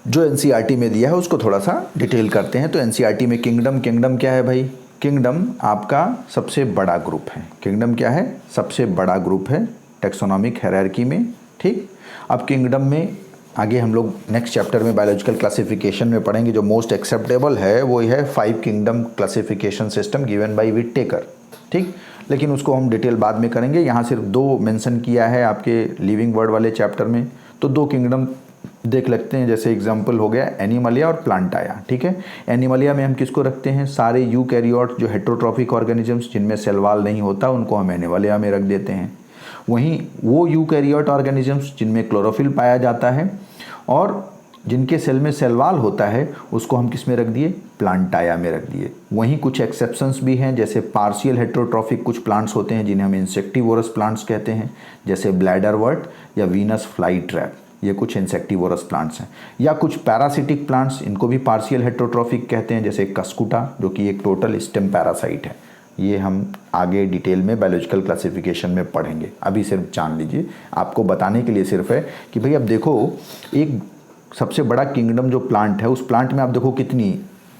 जो एनसीईआरटी में दिया है उसको थोड़ा सा डिटेल करते हैं। तो एनसीईआरटी में किंगडम क्या है भाई? किंगडम आपका सबसे बड़ा ग्रुप है। किंगडम क्या है? सबसे बड़ा ग्रुप है टैक्सोनॉमिक हायरार्की में। ठीक, अब किंगडम में आगे हम लोग नेक्स्ट चैप्टर में बायोलॉजिकल क्लासिफिकेशन में पढ़ेंगे। जो मोस्ट एक्सेप्टेबल है वो है 5 kingdom classification system given by Whittaker. ठीक, लेकिन उसको हम डिटेल बाद में करेंगे। यहाँ सिर्फ 2 मेंशन किया है आपके लिविंग वर्ड वाले चैप्टर में, तो 2 किंगडम देख लगते हैं। जैसे एग्जांपल हो गया एनिमलिया और प्लांटाया। ठीक है, एनिमलिया में हम किसको रखते हैं? सारे यूकैरियोट जो हेटेरोट्रॉफिक ऑर्गेनिजम्स जिनमें सेल वॉल नहीं होता उनको हम एनिमलिया में रख देते हैं। वहीं वो यूकैरियोट ऑर्गेनिजम्स जिनमें क्लोरोफिल पाया जाता है और जिनके सेल में सेल वॉल होता है उसको हम किस में रख दिए? प्लांटाया में रख दिए। वहीं कुछ एक्सेप्शंस भी हैं, जैसे पार्शियल हेटेरोट्रॉफिक कुछ प्लांट्स होते हैं जिन्हें हम इंसेक्टिवोरस प्लांट्स कहते हैं, जैसे ब्लैडरवर्ट या वीनस फ्लाई ट्रैप, ये कुछ इंसेक्टिवोरस प्लांट्स हैं। या कुछ पैरासिटिक प्लांट्स, इनको भी पार्शियल हेटेरोट्रॉफिक कहते हैं, जैसे कस्कुटा जो कि एक टोटल स्टेम पैरासाइट है। ये हम आगे डिटेल में बायोलॉजिकल क्लासिफिकेशन में पढ़ेंगे, अभी सिर्फ जान लीजिए। आपको बताने के लिए सिर्फ है कि भाई अब देखो, एक सबसे बड़ा किंगडम जो प्लांट है उस प्लांट में आप देखो कितनी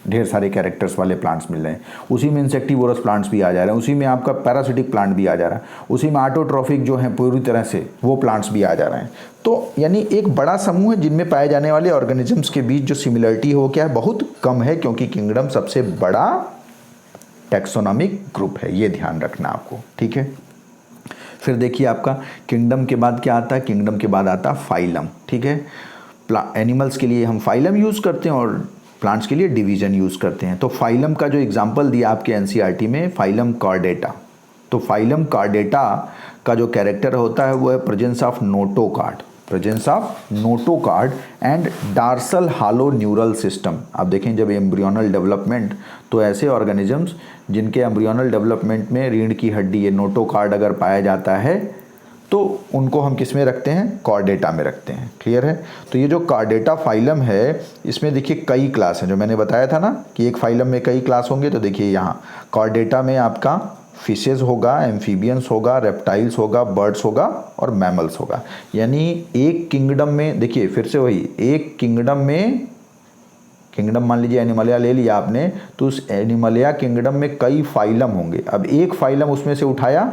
ढेर सारे कैरेक्टर्स वाले प्लांट्स मिल रहे हैं। उसी में इंसेक्टिवोरस प्लांट्स भी आ जा रहे हैं, उसी में आपका पैरासिटिक प्लांट भी आ जा रहा है, उसी में ऑटोट्रॉफिक जो है पूरी तरह से वो प्लांट्स भी आ जा रहे हैं। तो यानी एक बड़ा समूह है जिनमें पाए जाने वाले ऑर्गेनिजम्स के बीच जो सिमिलरिटी है वो क्या है? बहुत कम है, क्योंकि किंगडम सबसे बड़ा टैक्सोनॉमिक ग्रुप है। ये ध्यान रखना आपको। ठीक है, फिर देखिए आपका किंगडम के बाद क्या आता है? किंगडम के बाद आता है फाइलम। ठीक है, एनिमल्स के लिए हम फाइलम यूज़ करते हैं और प्लांट्स के लिए डिवीजन यूज़ करते हैं। तो फाइलम का जो एग्जाम्पल दिया आपके एनसीईआरटी में, फाइलम कार्डेटा। तो फाइलम कार्डेटा का जो कैरेक्टर होता है वो है presence of notochord, presence of notochord and dorsal hello neural system. आप देखें जब एम्ब्रियोनल डेवलपमेंट, तो ऐसे ऑर्गेनिजम्स जिनके एम्ब्रियोनल डेवलपमेंट में रीढ़ की हड्डी, ये नोटोकार्ड अगर पाया जाता है तो उनको हम किस में रखते हैं? कार्डेटा में रखते हैं। क्लियर है? तो ये जो कार्डेटा फाइलम है इसमें देखिए कई क्लास हैं, जो मैंने बताया था ना कि एक फाइलम में कई क्लास होंगे। तो देखिए यहाँ कार्डेटा में आपका फिशेज होगा, एम्फीबियंस होगा, रेप्टाइल्स होगा, बर्ड्स होगा और मैमल्स होगा। यानी एक किंगडम में, देखिए फिर से वही, एक किंगडम में, किंगडम मान लीजिए एनिमलिया ले लिया आपने, तो उस एनिमलिया किंगडम में कई फाइलम होंगे। अब एक फाइलम उसमें से उठाया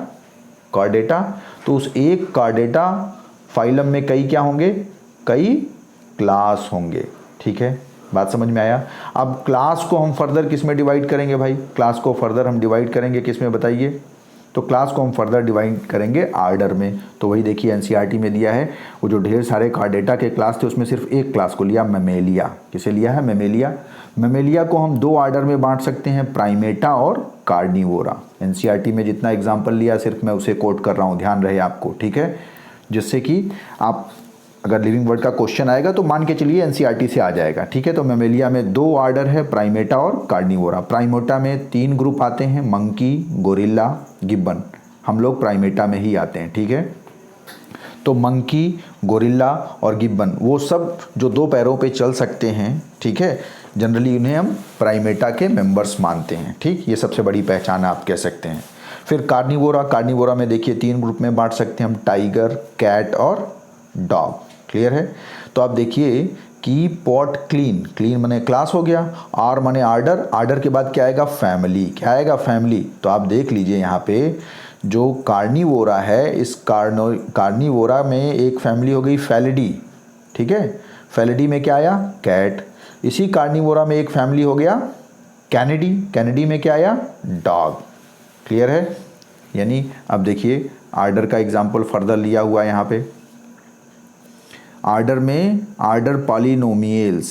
कार्डेटा, तो उस एक कार्डेटा फाइलम में कई क्या होंगे? कई क्लास होंगे। ठीक है, बात समझ में आया? अब क्लास को हम फर्दर किस में डिवाइड करेंगे भाई? क्लास को फर्दर हम डिवाइड करेंगे किस में बताइए? तो क्लास को हम फर्दर डिवाइड करेंगे आर्डर में। तो वही देखिए एनसीईआरटी में दिया है, वो जो ढेर सारे कार्डेटा के क्लास थे उसमें सिर्फ एक क्लास को लिया, मेमेलिया। किसे लिया है? मेमेलिया। मेमेलिया को हम 2 आर्डर में बांट सकते हैं, प्राइमेटा और कार्निवोरा। एनसीईआरटी में जितना एग्जाम्पल लिया सिर्फ मैं उसे कोट कर रहा हूँ, ध्यान रहे आपको। ठीक है, जिससे कि आप अगर लिविंग वर्ड का क्वेश्चन आएगा तो मान के चलिए एनसीईआरटी से आ जाएगा। ठीक है, तो मेमेलिया में 2 आर्डर है, प्राइमेटा और कार्निवोरा। प्राइमेटा में 3 ग्रुप आते हैं, मंकी, गोरिल्ला, गिब्बन। हम लोग प्राइमेटा में ही आते हैं। ठीक है, तो मंकी, गोरिल्ला और गिब्बन वो सब जो दो पैरों पे चल सकते हैं, ठीक है, जनरली उन्हें हम प्राइमेटा के मेंबर्स मानते हैं। ठीक, ये सबसे बड़ी पहचान आप कह सकते हैं। फिर कार्निवोरा, कार्निवोरा में देखिए 3 ग्रुप में बांट सकते हैं हम, टाइगर, कैट और डॉग। क्लियर है। तो आप देखिए कि पॉट क्लीन, क्लीन माने क्लास हो गया, आर माने आर्डर, आर्डर के बाद क्या आएगा, फैमिली, क्या आएगा, फैमिली। तो आप देख लीजिए यहाँ पे जो कार्निवोरा है, इस कार्निवोरा में एक फैमिली हो गई फेलिडी। ठीक है, फेलिडी में क्या आया, कैट। इसी कार्निवोरा में एक फैमिली हो गया कैनिडी, कैनिडी में क्या आया, डॉग। क्लियर है। यानी अब देखिए आर्डर का एग्जाम्पल फर्दर लिया हुआ है यहाँ पे। आर्डर में order polynomials,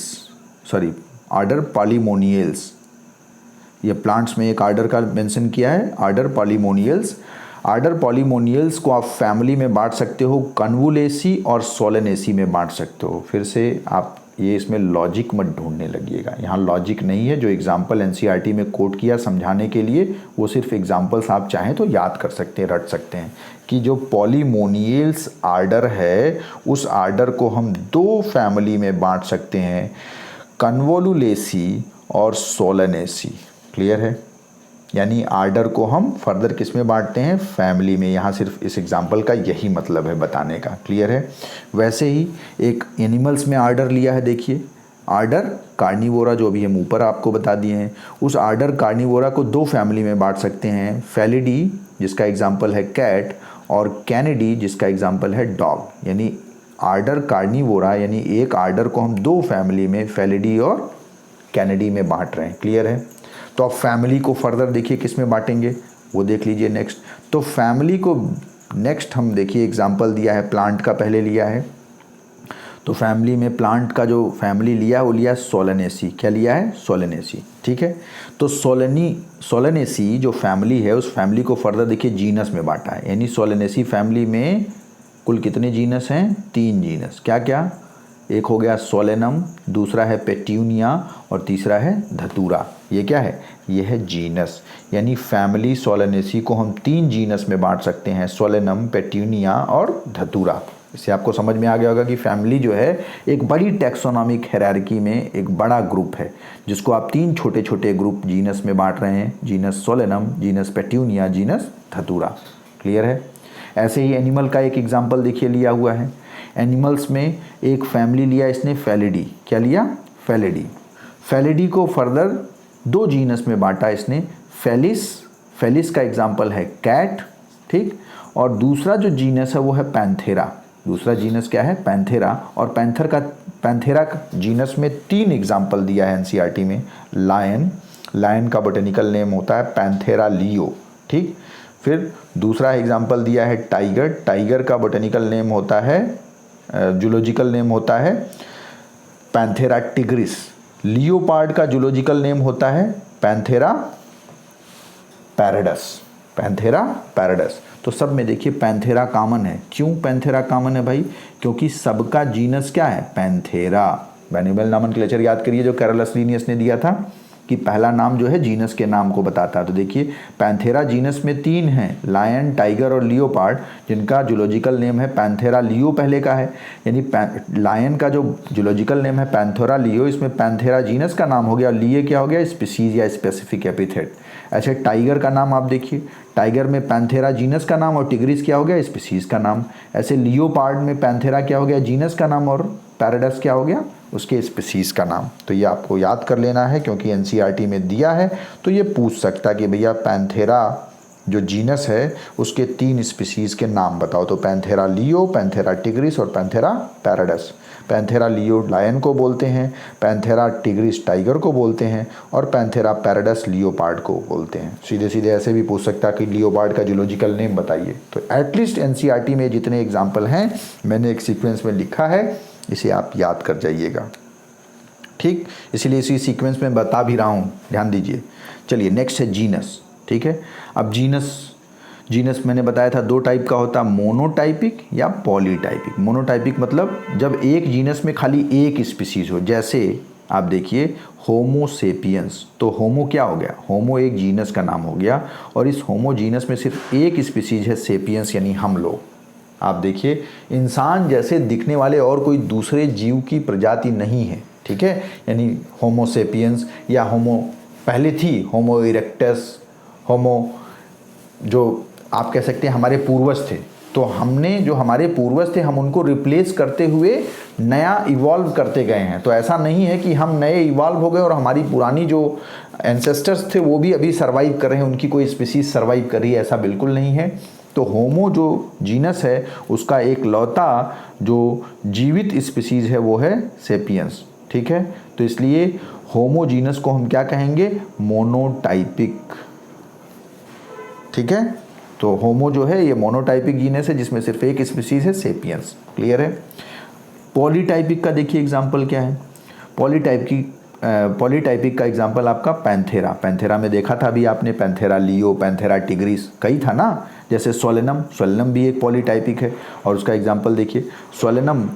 sorry order Polemoniales, ये प्लांट्स में एक आर्डर का मेंशन किया है, आर्डर पॉलीमोनियल्स। आर्डर पॉलीमोनियल्स को आप फैमिली में बांट सकते हो, कन्वुलेसी और सोलेनेसी में बांट सकते हो। फिर से आप ये इसमें लॉजिक मत ढूंढने लगिएगा, यहाँ लॉजिक नहीं है। जो एग्जाम्पल एनसीईआरटी में कोट किया समझाने के लिए, वो सिर्फ एग्जाम्पल्स आप चाहें तो याद कर सकते हैं, रट सकते हैं कि जो पॉलीमोनियल्स आर्डर है उस आर्डर को हम 2 फैमिली में बांट सकते हैं, कन्वोलुलेसी और सोलेनेसी। क्लियर है। यानी आर्डर को हम फर्दर किस में बांटते हैं, फैमिली में। यहाँ सिर्फ इस एग्जाम्पल का यही मतलब है बताने का। क्लियर है। वैसे ही एक एनिमल्स में आर्डर लिया है, देखिए आर्डर कार्निवोरा जो अभी हम ऊपर आपको बता दिए हैं, उस आर्डर कार्निवोरा को 2 फैमिली में बांट सकते हैं, फेलिडी जिसका एग्जाम्पल है कैट और कैनिडी जिसका एग्जाम्पल है डॉग। यानी आर्डर कार्निवोरा यानी एक आर्डर को हम 2 फैमिली में फेलिडी और कैनिडी में बांट रहे हैं। क्लियर है। तो अब फैमिली को फर्दर देखिए किस में बांटेंगे, वो देख लीजिए नेक्स्ट। तो फैमिली को नेक्स्ट हम देखिए एग्जाम्पल दिया है, प्लांट का पहले लिया है। तो फैमिली में प्लांट का जो फैमिली लिया वो लिया सोलेनेसी। क्या लिया है, सोलेनेसी। ठीक है। तो सोलेनेसी जो फैमिली है उस फैमिली को फर्दर देखिए जीनस में बांटा है। यानी सोलेनेसी फैमिली में कुल कितने जीनस हैं, 3 जीनस। क्या क्या, एक हो गया सोलेनम, दूसरा है पेट्यूनिया और तीसरा है धतूरा। ये क्या है, ये है जीनस। यानी फैमिली सोलेनेसी को हम 3 जीनस में बांट सकते हैं, सोलेनम, पेट्यूनिया और धतूरा। इससे आपको समझ में आ गया होगा कि फैमिली जो है एक बड़ी टैक्सोनॉमिक हायरार्की में एक बड़ा ग्रुप है, जिसको आप 3 छोटे छोटे ग्रुप जीनस में बांट रहे हैं, genus Solanum, genus petunia, genus धतूरा। क्लियर है। ऐसे ही एनिमल का एक एग्जाम्पल देखिए लिया हुआ है। एनिमल्स में एक फैमिली लिया इसने फेलिडी। क्या लिया, फेलिडी। फेलिडी को फर्दर 2 जीनस में बांटा इसने, फेलिस, फेलिस का एग्जाम्पल है कैट। ठीक। और दूसरा जो जीनस है वो है पैंथेरा। दूसरा जीनस क्या है, पैंथेरा। और पैंथेरा जीनस में 3 एग्जाम्पल दिया है एनसीईआरटी में। लायन, लायन का बोटेनिकल नेम होता है पैंथेरा लियो। ठीक। फिर दूसरा एग्जाम्पल दिया है टाइगर, टाइगर का बोटेनिकल नेम होता है, जूलॉजिकल नेम होता है पैंथेरा टिग्रिस। लियोपार्ड का जूलॉजिकल नेम होता है पैंथेरा पैराडस, पैंथेरा पैराडस। तो सब में देखिए पैंथेरा कॉमन है। क्यों पैंथेरा कॉमन है भाई, क्योंकि सबका जीनस क्या है, पैंथेरा। वेनिबल नॉमेनक्लेचर याद करिए जो कैरोलस लिनियस ने दिया था कि पहला नाम जो है जीनस के नाम को बताता है। तो देखिए पैंथेरा जीनस में 3 हैं, लायन, टाइगर और लियोपार्ड, जिनका जूलॉजिकल नेम है पैंथेरा लियो पहले का है। यानी लायन का जो जूलॉजिकल नेम है पैंथेरा लियो, इसमें पैंथेरा जीनस का नाम हो गया और लिए क्या हो गया, स्पीसीज या स्पेसिफिक एपिथेट। ऐसे टाइगर का नाम आप देखिए, टाइगर में पैंथेरा जीनस का नाम और टिग्रिस क्या हो गया, स्पीसीज का नाम। ऐसे लियोपार्ड में पैंथेरा क्या हो गया, जीनस का नाम, और पैराडस क्या हो गया, उसके स्पीसीज का नाम। तो ये आपको याद कर लेना है क्योंकि एनसीईआरटी में दिया है। तो ये पूछ सकता कि भैया पैंथेरा जो जीनस है उसके 3 स्पीसीज के नाम बताओ। तो पैंथेरा लियो, पैंथेरा टिग्रिस और पैंथेरा पैराडस। पैंथेरा लियो लायन को बोलते हैं, पैंथेरा टिग्रिस टाइगर को बोलते हैं और पैंथेरा पैराडस लियोपार्ड को बोलते हैं। सीधे सीधे ऐसे भी पूछ सकता कि लियोपार्ड का जूलॉजिकल नेम बताइए। तो एटलीस्ट एनसीईआरटी में जितने एग्जाम्पल हैं मैंने एक सीक्वेंस में लिखा है, इसे आप याद कर जाइएगा। ठीक, इसीलिए इसी सीक्वेंस में बता भी रहा हूँ, ध्यान दीजिए। चलिए नेक्स्ट है जीनस। ठीक है। अब जीनस मैंने बताया था 2 टाइप का होता है, मोनोटाइपिक या पॉलीटाइपिक। मोनोटाइपिक मतलब जब एक जीनस में खाली एक स्पीसीज हो। जैसे आप देखिए होमो सेपियंस, तो होमो क्या हो गया, होमो एक जीनस का नाम हो गया और इस होमो जीनस में सिर्फ एक स्पीसीज है सेपियंस, यानी हम लोग। आप देखिए, इंसान जैसे दिखने वाले और कोई दूसरे जीव की प्रजाति नहीं है, ठीक है। यानी होमो सेपियंस या होमो पहले थी, होमो इरेक्टस, होमो जो आप कह सकते हैं हमारे पूर्वज थे, तो हमने जो हमारे पूर्वज थे हम उनको रिप्लेस करते हुए नया इवॉल्व करते गए हैं। तो ऐसा नहीं है कि हम नए इवॉल्व हो गए और हमारी पुरानी जो एंसेस्टर्स थे वो भी अभी सर्वाइव कर रहे हैं, उनकी कोई स्पीसीज सर्वाइव कर रही है, ऐसा बिल्कुल नहीं है। तो होमो जो जीनस है उसका एक लौता जो जीवित स्पीसीज है वो है सेपियंस, ठीक है। तो इसलिए होमो जीनस को हम क्या कहेंगे, मोनोटाइपिक, ठीक है। तो होमो जो है ये मोनोटाइपिक जीनस है जिसमें सिर्फ एक स्पीसीज है, सेपियंस। क्लियर है। पॉलीटाइपिक का देखिए एग्जांपल क्या है। पॉलीटाइपिक का एग्जांपल आपका पैंथेरा। पैंथेरा में देखा था अभी आपने, पैंथेरा लियो, पैंथेरा टिग्रिस, कई था ना। जैसे सोलेनम, सोलेनम भी एक पॉलीटाइपिक है और उसका एग्जांपल देखिए। सोलेनम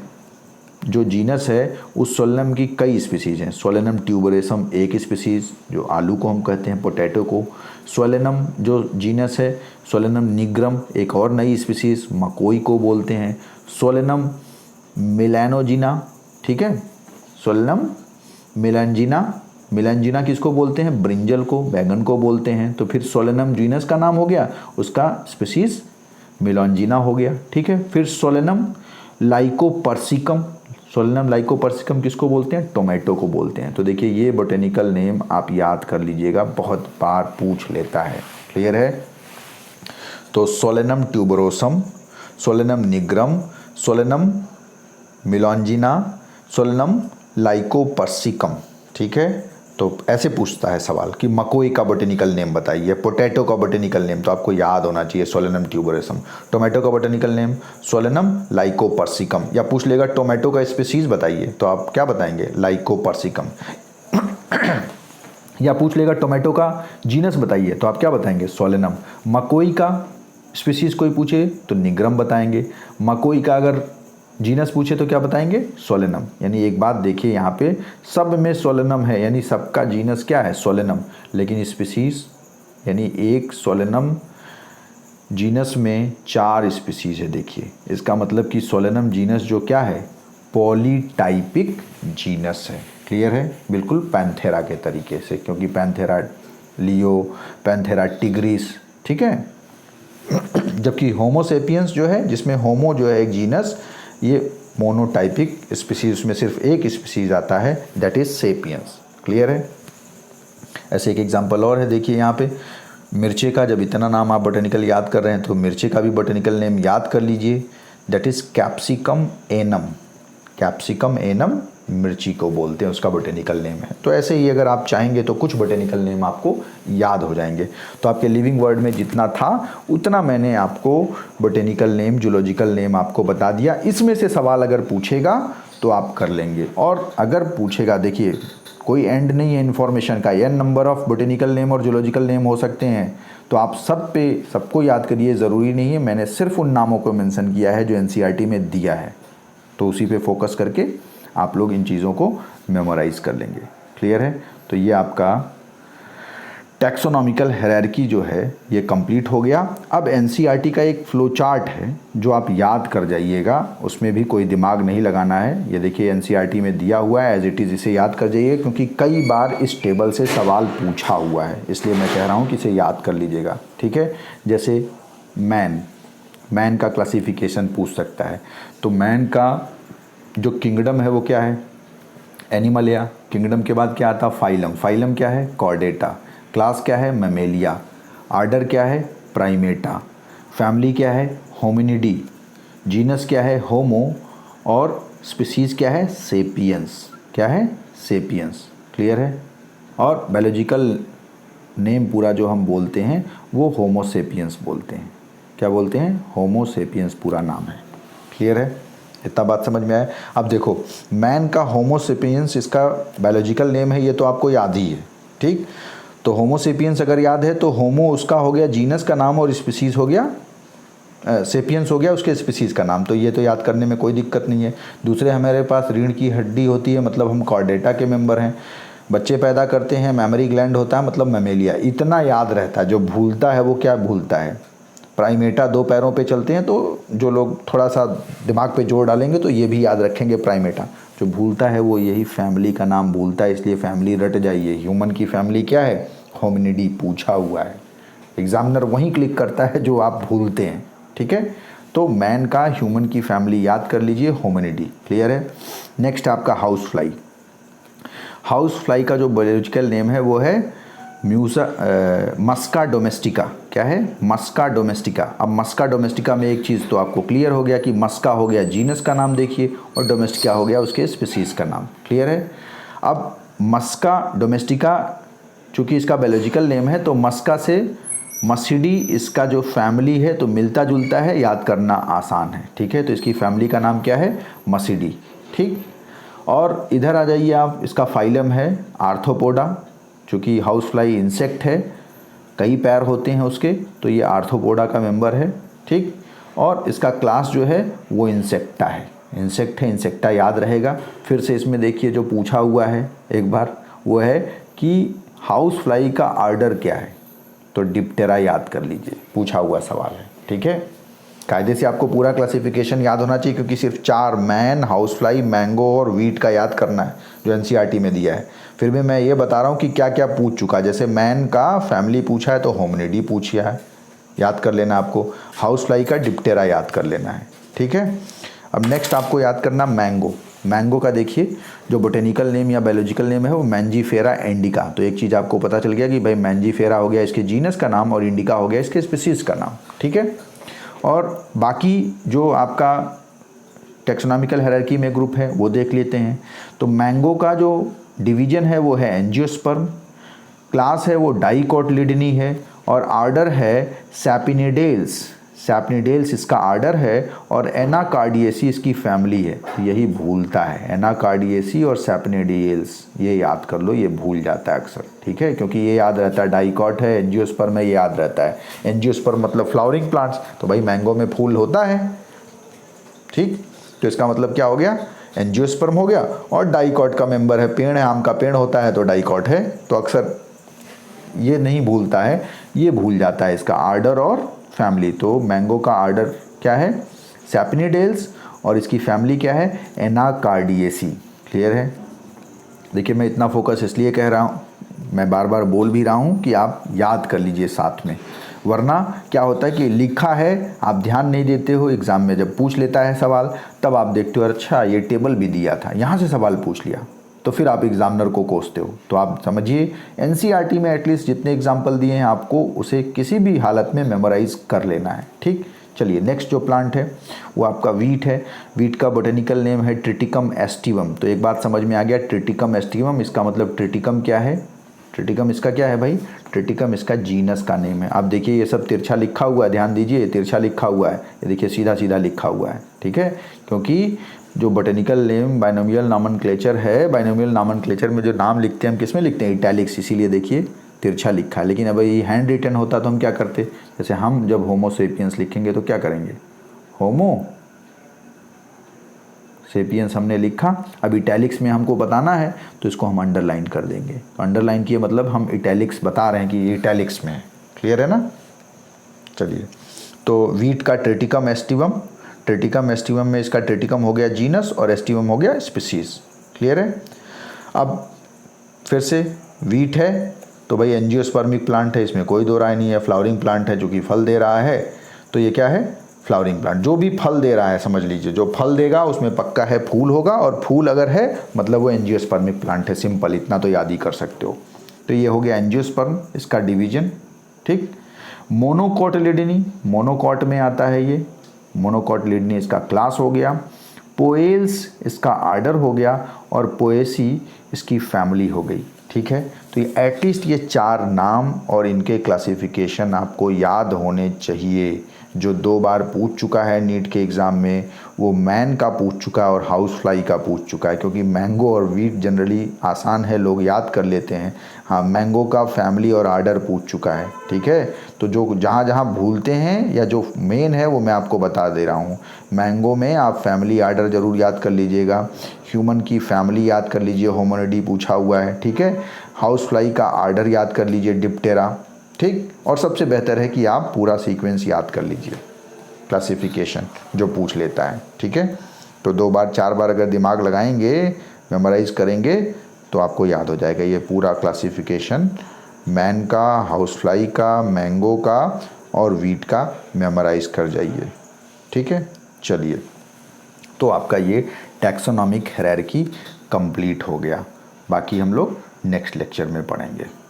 जो जीनस है उस सोलेनम की कई स्पीसीज हैं। सोलेनम ट्यूबरेसम एक स्पीसीज जो आलू को हम कहते हैं, पोटैटो को। सोलेनम जो जीनस है, सोलेनम निग्रम एक और नई स्पीसीज मकोई को बोलते हैं। सोलेनम मिलानोजिना, ठीक है। सोलेनम मिलानजिना, मिलानजिना किसको बोलते हैं, ब्रिंजल को, बैगन को बोलते हैं। तो फिर सोलेनम जीनस का नाम हो गया, उसका स्पीसीज मिलानजिना हो गया, ठीक है। फिर सोलेनम लाइकोपर्सिकम, सोलेनम लाइकोपर्सिकम किसको बोलते हैं, टोमेटो को बोलते हैं। तो देखिए ये बोटेनिकल नेम आप याद कर लीजिएगा, बहुत बार पूछ लेता है। क्लियर है। तो Solanum tuberosum, Solanum nigrum, Solanum melongena, Solanum lycopersicum, ठीक है। तो ऐसे पूछता है सवाल कि मकोई का बोटेनिकल नेम बताइए, पोटैटो का बोटेनिकल नेम, तो आपको याद होना चाहिए सोलेनम ट्यूबरोसम। टोमेटो का बोटेनिकल नेम सोलेनम लाइकोपर्सिकम, या पूछ लेगा टोमेटो का स्पीसीज बताइए, तो आप क्या बताएंगे, लाइकोपर्सिकम। या पूछ लेगा टोमेटो का जीनस बताइए, तो आप क्या बताएंगे, सोलेनम। मकोई का स्पीसीज कोई पूछे तो निग्रम बताएंगे। मकोई का अगर जीनस पूछे तो क्या बताएंगे, सोलेनम। यानी एक बात देखिए यहाँ पे सब में सोलेनम है, यानी सबका जीनस क्या है, सोलेनम। लेकिन स्पीसीज यानी एक सोलेनम जीनस में 4 स्पीसीज है। देखिए इसका मतलब कि सोलेनम जीनस जो क्या है, पॉलीटाइपिक जीनस है। क्लियर है, बिल्कुल पैंथेरा के तरीके से, क्योंकि पैंथेरा लियो, पैंथेरा टिग्रिस, ठीक है। जबकि होमो सेपियंस जो है, जिसमें होमो जो है एक जीनस, ये मोनोटाइपिक स्पीसीज, उसमें सिर्फ एक स्पीसीज आता है, दैट इज सेपियंस। क्लियर है। ऐसे एक एग्जांपल और है, देखिए यहाँ पे मिर्चे का, जब इतना नाम आप बोटेनिकल याद कर रहे हैं तो मिर्चे का भी बोटेनिकल नेम याद कर लीजिए, that is capsicum annuum. Capsicum annuum मिर्ची को बोलते हैं, उसका बोटेनिकल नेम है। तो ऐसे ही अगर आप चाहेंगे तो कुछ बोटेनिकल नेम आपको याद हो जाएंगे। तो आपके लिविंग वर्ड में जितना था उतना मैंने आपको बोटेनिकल नेम, जूलॉजिकल नेम आपको बता दिया। इसमें से सवाल अगर पूछेगा तो आप कर लेंगे, और अगर पूछेगा, देखिए कोई एंड नहीं है इन्फॉर्मेशन का, n number of botanical name और जूलॉजिकल नेम हो सकते हैं। तो आप सबको याद करिए, ज़रूरी नहीं है। मैंने सिर्फ उन नामों को मेंशन किया है जो एनसीईआरटी में दिया है, तो उसी पे फोकस करके आप लोग इन चीज़ों को मेमोराइज कर लेंगे। क्लियर है। तो ये आपका टैक्सोनॉमिकल हायरार्की जो है ये कंप्लीट हो गया। अब एनसीईआरटी का एक फ्लो चार्ट है जो आप याद कर जाइएगा, उसमें भी कोई दिमाग नहीं लगाना है। ये देखिए एनसीईआरटी में दिया हुआ है, एज इट इज़ इसे याद कर जाइए, क्योंकि कई बार इस टेबल से सवाल पूछा हुआ है, इसलिए मैं कह रहा हूँ कि इसे याद कर लीजिएगा, ठीक है। जैसे मैन का क्लासिफिकेशन पूछ सकता है, तो मैन का जो किंगडम है वो क्या है, एनिमल। या किंगडम के बाद क्या आता, फाइलम। फाइलम क्या है, कॉर्डेटा। क्लास क्या है, मैमेलिया। आर्डर क्या है, प्राइमेटा। फैमिली क्या है, होमिनिडी। जीनस क्या है, होमो। और स्पीसीज क्या है, सेपियंस। क्या है, सेपियंस। क्लियर है। और बायोलॉजिकल नेम पूरा जो हम बोलते हैं वो होमो सेपियंस बोलते हैं। क्या बोलते हैं, होमो सेपियंस पूरा नाम है। क्लियर है, इतना बात समझ में आया। अब देखो मैन का होमो सेपियंस इसका बायोलॉजिकल नेम है, ये तो आपको याद ही है, ठीक। तो होमो सेपियंस अगर याद है तो होमो उसका हो गया जीनस का नाम, और स्पीसीज हो गया, सेपियंस हो गया उसके स्पीसीज का नाम। तो ये तो याद करने में कोई दिक्कत नहीं है। दूसरे हमारे पास रीढ़ की हड्डी होती है, मतलब हम कॉर्डेटा के मेंबर हैं। बच्चे पैदा करते हैं, मेमोरी ग्लैंड होता है, मतलब मैमेलिया। इतना याद रहता है, जो भूलता है वो क्या भूलता है, प्राइमेटा 2 पैरों पे चलते हैं, तो जो लोग थोड़ा सा दिमाग पे जोर डालेंगे तो ये भी याद रखेंगे प्राइमेटा। जो भूलता है वो यही फैमिली का नाम भूलता है, इसलिए फैमिली रट जाइए। ह्यूमन की फैमिली क्या है? होमिनिडी, पूछा हुआ है। एग्जामिनर वहीं क्लिक करता है जो आप भूलते हैं, ठीक है। तो मैन का ह्यूमन की फैमिली याद कर लीजिए, होमिनिडी। क्लियर है। नेक्स्ट आपका हाउस फ्लाई। हाउस फ्लाई का जो बायोलॉजिकल नेम है वो है मस्का डोमेस्टिका। क्या है? मस्का डोमेस्टिका। अब मस्का डोमेस्टिका में एक चीज़ तो आपको क्लियर हो गया कि मस्का हो गया जीनस का नाम देखिए, और डोमेस्टिका हो गया उसके स्पीसीज़ का नाम। क्लियर है। अब मस्का डोमेस्टिका चूँकि इसका बायोलॉजिकल नेम है, तो मस्का से मस्सिडी इसका जो फैमिली है तो मिलता जुलता है, याद करना आसान है, ठीक है। तो इसकी फैमिली का नाम क्या है? मस्सिडी, ठीक। और इधर आ जाइए आप, इसका फाइलम है आर्थ्रोपोडा। चूँकि हाउस फ्लाई इंसेक्ट है, कई पैर होते हैं उसके, तो ये आर्थ्रोपोडा का मेंबर है, ठीक। और इसका क्लास जो है वो इंसेक्टा है। इंसेक्ट है, इंसेक्टा याद रहेगा। फिर से इसमें देखिए जो पूछा हुआ है एक बार, वो है कि हाउस फ्लाई का आर्डर क्या है, तो डिप्टेरा याद कर लीजिए, पूछा हुआ सवाल है, ठीक है। कायदे से आपको पूरा क्लासिफिकेशन याद होना चाहिए, क्योंकि सिर्फ 4 मैन, हाउस फ्लाई, मैंगो और वीट का याद करना है जो एनसीईआरटी में दिया है। फिर भी मैं ये बता रहा हूँ कि क्या क्या पूछ चुका है। जैसे मैन का फैमिली पूछा है तो होमिनिडी पूछा है, याद कर लेना आपको। हाउस फ्लाई का डिप्टेरा याद कर लेना है, ठीक है। अब नेक्स्ट आपको याद करना मैंगो। मैंगो का देखिए जो बोटेनिकल नेम या बायोलॉजिकल नेम है वो मैंजीफेरा इंडिका। तो एक चीज़ आपको पता चल गया कि भाई मैंजीफेरा हो गया इसके जीनस का नाम और इंडिका हो गया इसके स्पीसीज़ का नाम, ठीक है। और बाकी जो आपका टेक्सोनॉमिकल हायरार्की में ग्रुप है वो देख लेते हैं। तो मैंगो का जो डिवीजन है वो है एंजियोस्पर्म, क्लास है वो डाइकोटिलिडनी है, और आर्डर है सैपिनिडेल्स। सैपिनिडेल्स इसका आर्डर है, और एनाकार्डियेसी इसकी फैमिली है। यही भूलता है, एनाकार्डियेसी और सैपिनिडेल्स, ये याद कर लो, ये भूल जाता है अक्सर, ठीक है। क्योंकि ये याद रहता है डाइकॉट है, एंजियोस्पर्म है, ये याद रहता है। एंजियोस्पर्म मतलब फ्लावरिंग प्लांट्स, तो भाई मैंगो में फूल होता है, ठीक। तो इसका मतलब क्या हो गया? एंजियोस्पर्म हो गया, और डाइकॉट का मेंबर है, पेड़ है, आम का पेड़ होता है तो डाइकॉट है। तो अक्सर ये नहीं भूलता है, ये भूल जाता है इसका आर्डर और फैमिली। तो मैंगो का आर्डर क्या है? सैपिनिडेल्स, और इसकी फैमिली क्या है? एनाकार्डियेसी। क्लियर है। देखिए मैं इतना फोकस इसलिए कह रहा हूँ, मैं बार बार बोल भी रहा हूँ कि आप याद कर लीजिए साथ में, वरना क्या होता है कि लिखा है आप ध्यान नहीं देते हो, एग्ज़ाम में जब पूछ लेता है सवाल तब आप देखते हो अच्छा ये टेबल भी दिया था, यहाँ से सवाल पूछ लिया, तो फिर आप एग्जामिनर को कोसते हो। तो आप समझिए एनसीईआरटी में एटलीस्ट जितने एग्जाम्पल दिए हैं आपको उसे किसी भी हालत में मेमोराइज कर लेना है, ठीक। चलिए नेक्स्ट जो प्लांट है वो आपका वीट है। वीट का बोटेनिकल नेम है ट्रिटिकम एस्टिवम। तो एक बात समझ में आ गया, ट्रिटिकम एस्टिवम, इसका मतलब ट्रिटिकम क्या है? ट्रिटिकम इसका क्या है भाई? ट्रिटिकम इसका जीनस का नेम है। आप देखिए ये सब तिरछा लिखा हुआ है, ध्यान दीजिए, तिरछा लिखा हुआ है, ये देखिए सीधा सीधा लिखा हुआ है, ठीक है। क्योंकि जो बोटेनिकल नेम बाइनोमियल नॉमेनक्लेचर है, बाइनोमियल नॉमेनक्लेचर में जो नाम लिखते हैं हम किस में लिखते हैं? इटैलिक्स, इसीलिए देखिए तिरछा लिखा है। लेकिन अब ये हैंड रिटन होता तो हम क्या करते? जैसे हम जब होमो सेपियंस लिखेंगे तो क्या करेंगे? होमो सेपियंस हमने लिखा, अब इटैलिक्स में हमको बताना है तो इसको हम अंडरलाइन कर देंगे। तो अंडरलाइन किए मतलब हम इटैलिक्स बता रहे हैं कि ये इटैलिक्स में है। क्लियर है ना। चलिए तो वीट का ट्रिटिकम एस्टिवम, ट्रिटिकम एस्टिवम में इसका ट्रिटिकम हो गया जीनस और एस्टिवम हो गया स्पीसीज। क्लियर है। अब फिर से वीट है तो भाई एंजियोस्पर्मिक प्लांट है, इसमें कोई दो राय नहीं है। फ्लावरिंग प्लांट है जो कि फल दे रहा है, तो ये क्या है? Flowering plant. जो भी फल दे रहा है समझ लीजिए, जो फल देगा उसमें पक्का है फूल होगा, और फूल अगर है मतलब वो एंजियोस्पर्मिक प्लांट है। सिंपल, इतना तो याद ही कर सकते हो। तो ये हो गया एंजियोस्पर्म, इसका डिवीजन, ठीक। मोनोकोटिलिडनी, मोनोकॉट में आता है ये, मोनोकोटिलिडनी इसका क्लास हो गया। पोएल्स इसका आर्डर हो गया, और पोएसी इसकी फैमिली हो गई, ठीक है। तो ये एटलीस्ट ये 4 नाम और इनके क्लासिफिकेशन आपको याद होने चाहिए। जो 2 बार पूछ चुका है नीट के एग्ज़ाम में, वो मैन का पूछ चुका है और हाउस फ्लाई का पूछ चुका है। क्योंकि मैंगो और वीट जनरली आसान है, लोग याद कर लेते हैं। हाँ, मैंगो का फैमिली और आर्डर पूछ चुका है, ठीक है। तो जो जहाँ जहाँ भूलते हैं या जो मेन है वो मैं आपको बता दे रहा हूँ। मैंगो में आप फैमिली आर्डर ज़रूर याद कर लीजिएगा, ह्यूमन की फैमिली याद कर लीजिए, होमिनिडी पूछा हुआ है, ठीक है। हाउस फ्लाई का आर्डर याद कर लीजिए, डिप्टेरा, ठीक। और सबसे बेहतर है कि आप पूरा सीक्वेंस याद कर लीजिए, क्लासिफिकेशन जो पूछ लेता है, ठीक है। तो 2 बार 4 बार अगर दिमाग लगाएंगे, मेमोराइज़ करेंगे, तो आपको याद हो जाएगा ये पूरा क्लासिफिकेशन। मैन का, हाउस फ्लाई का, मैंगो का और वीट का मेमोराइज़ कर जाइए, ठीक है। चलिए, तो आपका ये टैक्सोनॉमिक हायरार्की कंप्लीट हो गया। बाकी हम लोग नेक्स्ट लेक्चर में पढ़ेंगे।